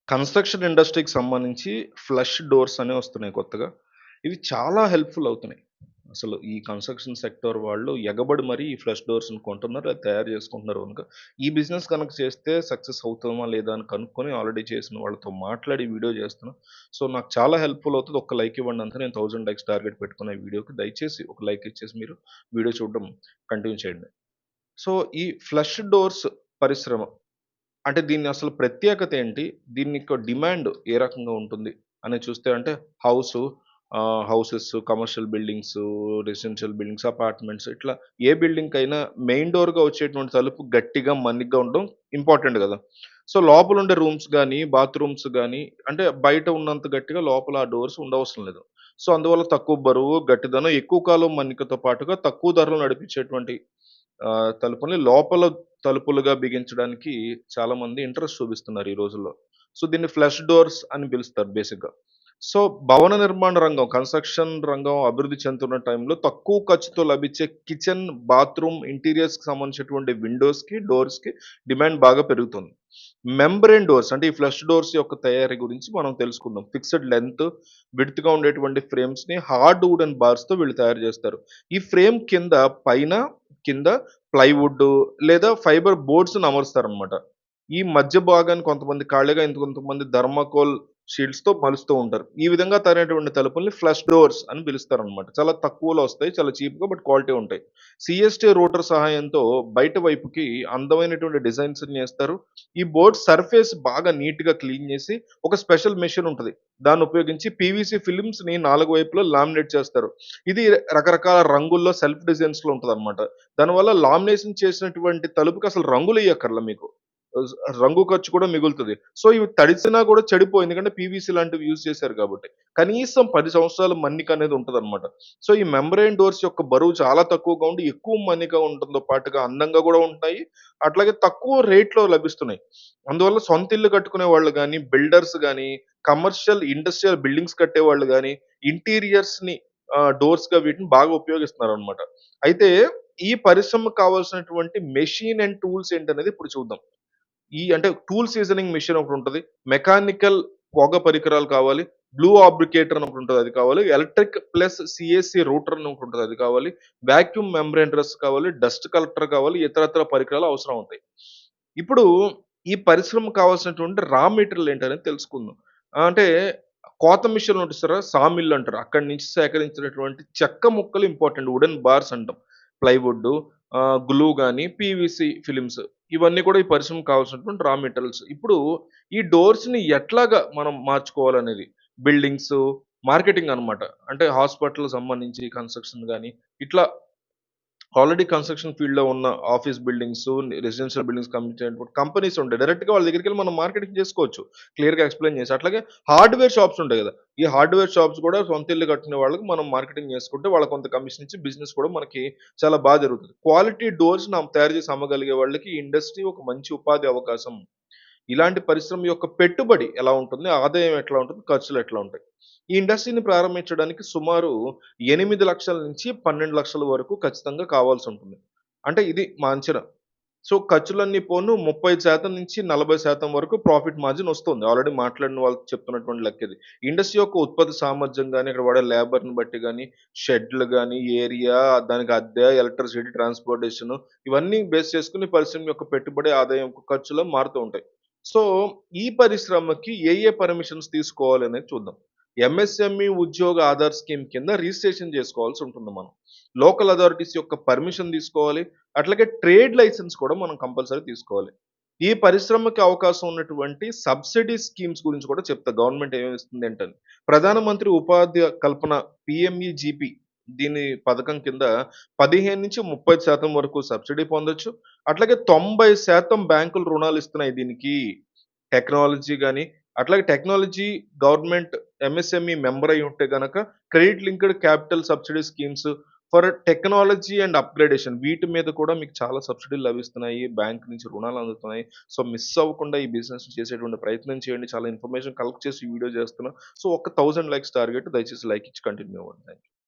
Construction ఇండస్ట్రీకి సంబంధించి flush doors అనేవి వస్తున్నాయి కొత్తగా. ఇవి చాలా హెల్ప్‌ఫుల్ అవుతున్నాయి. అసలు ఈ కన్‌స్ట్రక్షన్ సెక్టార్ వాళ్ళు ఎగబడి మరీ ఈ ఫ్లష్ డోర్స్‌ని కొంటున్నారు. అది తయారు చేసుకుంటున్నారు గనుక, ఈ బిజినెస్ గనక చేస్తే సక్సెస్ అవుతామా లేదా అని కనుక్కొని ఆల్రెడీ చేసిన వాళ్ళతో మాట్లాడి వీడియో చేస్తున్నా. సో, నాకు చాలా హెల్ప్‌ఫుల్ అవుతది. ఒక్క లైక్ ఇవ్వండి అంతే. నేను 1000 లైక్స్ టార్గెట్ పెట్టుకున్న ఈ వీడియోకి. దయచేసి ఒక లైక్ ఇచ్చేసి మీరు వీడియో చూడడం కంటిన్యూ చేయండి. సో, ఈ ఫ్లష్ డోర్స్ పరిశ్రమ అంటే దీన్ని అసలు ప్రత్యేకత ఏంటి? దీనికి డిమాండ్ ఏ రకంగా ఉంటుంది? అనేది చూస్తే అంటే house houses, commercial buildings, residential buildings, apartments ఇట్లా ఏ బిల్డింగ్‌కైనా మెయిన్ డోర్‌గా వచ్చేటువంటి తలుపు గట్టిగా, మన్నిగ్గా ఉండడం ఇంపార్టెంట్ గదా! సో, లోపలుండే రూమ్స్ గానీ, బాత్రూమ్స్ గానీ అంటే బయట ఉన్నంత గట్టిగా లోపల ఆ డోర్స్ ఉండవసరం లేదు. సో, అందువల్ల తక్కువ బరువు, గట్టిదనం, ఎక్కువ కాలం మన్నికతో పాటుగా తక్కువ ధరలో నడిపించేటువంటి తలుపుల్ని లోపల తలుపులుగా బిగించడానికి చాలామంది ఇంట్రెస్ట్ చూపిస్తున్నారు ఈ రోజుల్లో. సో, దీన్ని ఫ్లష్ డోర్స్ అని పిలుస్తారు బేసిక్‌గా. సో, భవన నిర్మాణ రంగం, కన్‌స్ట్రక్షన్ రంగం అభివృద్ధి చెందుతున్న టైంలో తక్కువ ఖర్చుతో లభించే కిచెన్, బాత్రూమ్ ఇంటీరియర్స్‌కి సంబంధించినటువంటి విండోస్‌కి, డోర్స్‌కి డిమాండ్ బాగా పెరుగుతుంది. మెంబ్రేన్ డోర్స్ అంటే ఈ ఫ్లష్ డోర్స్ యొక్క తయారీ గురించి మనం తెలుసుకుందాం. ఫిక్స్డ్ లెంగ్త్, విడ్త్‌గా ఉండేటువంటి ఫ్రేమ్స్‌ని హార్డ్ వుడెన్ బార్స్‌తో వీళ్ళు తయారు చేస్తారు. ఈ ఫ్రేమ్ కింద పైన, కింద ప్లైవుడ్డు లేదా ఫైబర్ బోర్డ్స్‌ని అమరుస్తారనమాట. ఈ మధ్య భాగాన్ని కొంతమంది ఖాళీగా ఇంకొంతమంది థర్మాకోల్ షీల్డ్స్‌తో మలుస్తూ ఉంటారు. ఈ విధంగా తయారైనటువంటి తలుపుల్ని ఫ్లష్ డోర్స్ అని పిలుస్తారనమాట. చాలా తక్కువలో వస్తాయి. చాలా చీప్‌గా బట్ క్వాలిటీ ఉంటాయి. సీఎస్‌టీ రూటర్ సహాయంతో బయట వైపుకి అందమైనటువంటి డిజైన్స్‌ని ఏస్తారు. ఈ బోర్డ్ సర్ఫేస్ బాగా నీట్‌గా క్లీన్ చేసి ఒక స్పెషల్ మెషిన్ ఉంటది. దాన్ని ఉపయోగించి పీవీసీ ఫిల్మ్స్‌ని 4 వైపులా లామినేట్ చేస్తారు. ఇది రకరకాల రంగుల్లో సెల్ఫ్ డిజైన్స్‌లో ఉంటదనమాట. దానివల్ల లామినేషన్ చేసినటువంటి తలుపుకి అసలు రంగులెయ్యక్కర్ల మీకు. రంగు ఖర్చు కూడా మిగులుతది. సో, ఇవి తడిసినా కూడా చెడిపోవు. ఎందుకంటే పీవీసీ లాంటివి యూజ్ చేశారు కాబట్టి. కనీసం 10 సంవత్సరాల మన్నికనేది ఉంటదనమాట. సో, ఈ మెంబ్రేన్ డోర్స్ యొక్క బరువు చాలా తక్కువగా ఉండి, ఎక్కువ మన్నిక ఉండడంతో పాటుగా అందంగా గూడా ఉంటున్నాయి. అట్లాగే తక్కువ రేట్‌లో లభిస్తున్నాయి. అందువల్ల సొంత ఇల్లు కట్టుకునే వాళ్ళు గాని, బిల్డర్స్ గాని, కమర్షియల్, ఇండస్ట్రియల్ బిల్డింగ్స్ కట్టేవాళ్ళు గాని, ఇంటీరియర్స్‌ని డోర్స్‌గా వీటిని బాగా ఉపయోగిస్తున్నారనమాట. అయితే ఈ పరిశ్రమకు కావాల్సినటువంటి మెషిన్ అండ్ టూల్స్ ఏంటనేది ఇప్పుడు చూద్దాం. అంటే టూల్ సీజనింగ్ మెషిన్ ఒకటుంటది. మెకానికల్ పొగ పరికరాలు కావాలి. బ్లూ ఆబ్లికేటర్ అని ఒకటుంటది అది కావాలి. ఎలక్ట్రిక్ ప్లస్ సీఏసీ రూటర్ అని ఒకటుంటది అది కావాలి. వాక్యూమ్ మెంబ్రేన్ డ్రెస్ కావాలి. డస్ట్ కలెక్టర్ కావాలి. ఇతరత్ర పరికరాలు అవసరం అవుతాయి. ఇప్పుడు ఈ పరిశ్రమకు కావాల్సినటువంటి రా మెటీరియల్ ఏంటనేది తెలుసుకుందాం. అంటే కోత మిషన్లు ఉంటది చూసారా? సా మిల్ అంటారు. అక్కడి నుంచి సేకరించినటువంటి చెక్క ముక్కలు ఇంపార్టెంట్. వుడెన్ బార్స్ అంటాం. ప్లైవుడ్డు, గ్లూ గాని, పీవీసీ ఫిల్మ్స్ ఇవన్నీ కూడా ఈ పరిశ్రమకు కావాల్సినటువంటి రా మెటీరియల్స్. ఇప్పుడు ఈ డోర్స్‌ని ఎట్లాగా మనం మార్చుకోవాలనేది బిల్డింగ్సు, మార్కెటింగ్ అన్నమాట. అంటే హాస్పిటల్‌కి సంబంధించి కన్‌స్ట్రక్షన్ గాని, ఇట్లా ఆల్రెడీ కన్‌స్ట్రక్షన్ ఫీల్డ్‌లో ఉన్న ఆఫీస్ బిల్డింగ్సు, రెసిడెన్షియల్ బిల్డింగ్స్ సంబంధించినటువంటి కంపెనీస్ ఉంటాయి. డైరెక్ట్‌గా వాళ్ళ దగ్గరికెళ్ళి మనం మార్కెటింగ్ చేసుకోవచ్చు. క్లియర్‌గా ఎక్స్‌ప్లెయిన్ చేసి. అట్లాగే హార్డ్‌వేర్ షాప్స్ ఉంటాయి గదా! ఈ హార్డ్‌వేర్ షాప్స్ కూడా సొంత ఇల్లు కట్టుకునే వాళ్ళకి మనం మార్కెటింగ్ చేసుకుంటే వాళ్ళకి కొంత కమిషన్ ఇచ్చి బిజినెస్ కూడా మనకి చాలా జరుగుతది. క్వాలిటీ డోర్స్ తయారు చేసి అమ్మగలిగే వాళ్ళకి ఈ ఇండస్ట్రీ ఒక మంచి ఉపాధి అవకాశం. ఇలాంటి పరిశ్రమ యొక్క పెట్టుబడి ఎలా ఉంటుంది? ఆదాయం ఎట్లా ఉంటుంది? ఖర్చులు ఎట్లా ఉంటాయి? ఈ ఇండస్ట్రీని ప్రారంభించడానికి సుమారు 8,00,000-12,00,000 వరకు ఖచ్చితంగా కావాల్సుంటుంది. అంటే ఇది మా అంచనా. సో, ఖర్చులన్నీ పోను 30% నుంచి 40% వరకు ప్రాఫిట్ మార్జిన్ ఒస్తుంది. ఆల్రెడీ మాట్లాడిన వాళ్ళు చెప్తున్నటువంటి లెక్కిది. ఇండస్ట్రీ యొక్క ఉత్పత్తి సామర్థ్యం గాని, ఇక్కడ వాడే లేబర్‌ని బట్టి గాని, షెడ్‌లు గాని, ఏరియా, దానికి అద్దె, ఎలక్ట్రిసిటీ, ట్రాన్స్‌పోర్టేషను ఇవన్నీ బేస్ చేసుకొని పరిశ్రమ యొక్క పెట్టుబడి, ఆదాయం, ఖర్చులు మారుతూ ఉంటాయి. సో, ఈ పరిశ్రమకి ఏ పర్మిషన్స్ తీసుకోవాలనేది చూద్దాం. ఎంఎస్ఎంఈ ఉద్యోగ ఆధార్ స్కీమ్ కింద రిజిస్ట్రేషన్ చేసుకోవాల్సి ఉంటుంది మనం. లోకల్ అథారిటీస్ యొక్క పర్మిషన్ తీసుకోవాలి. అట్లాగే ట్రేడ్ లైసెన్స్ కూడా మనం కంపల్సరీ తీసుకోవాలి. ఈ పరిశ్రమకి అవకాశం ఉన్నటువంటి సబ్సిడీ స్కీమ్స్ గురించి కూడా చెప్తా. గవర్నమెంట్ ఏమేమి ఇస్తుంది ఏంటని. ప్రధానమంత్రి ఉపాధి కల్పన పీఎంఈజీపీ దీని పథకం కింద 15-30% వరకు సబ్సిడీ పొందొచ్చు. అట్లాగే 90% బ్యాంకులు రుణాలు ఇస్తున్నాయి దీనికి. టెక్నాలజీ గాని, అట్లాగే టెక్నాలజీ గవర్నమెంట్ ఎంఎస్ఎంఈ మెంబర్ అయ్యి ఉంటే గనక credit linked capital subsidy schemes for technology and upgradation వీటి మీద కూడా మీకు చాలా సబ్సిడీలు లభిస్తున్నాయి. బ్యాంక్ నుంచి రుణాలు అందుతున్నాయి. సో, మిస్ అవ్వకుండా ఈ బిజినెస్ చేసేటువంటి ప్రయత్నం చేయండి. చాలా ఇన్ఫర్మేషన్ కలెక్ట్ చేసి ఈ వీడియో చేస్తున్నా. సో, ఒక 1000 లైక్స్ టార్గెట్ దయచేసి లైక్ ఇచ్చి కంటిన్యూ అవ్వండి. Thank you.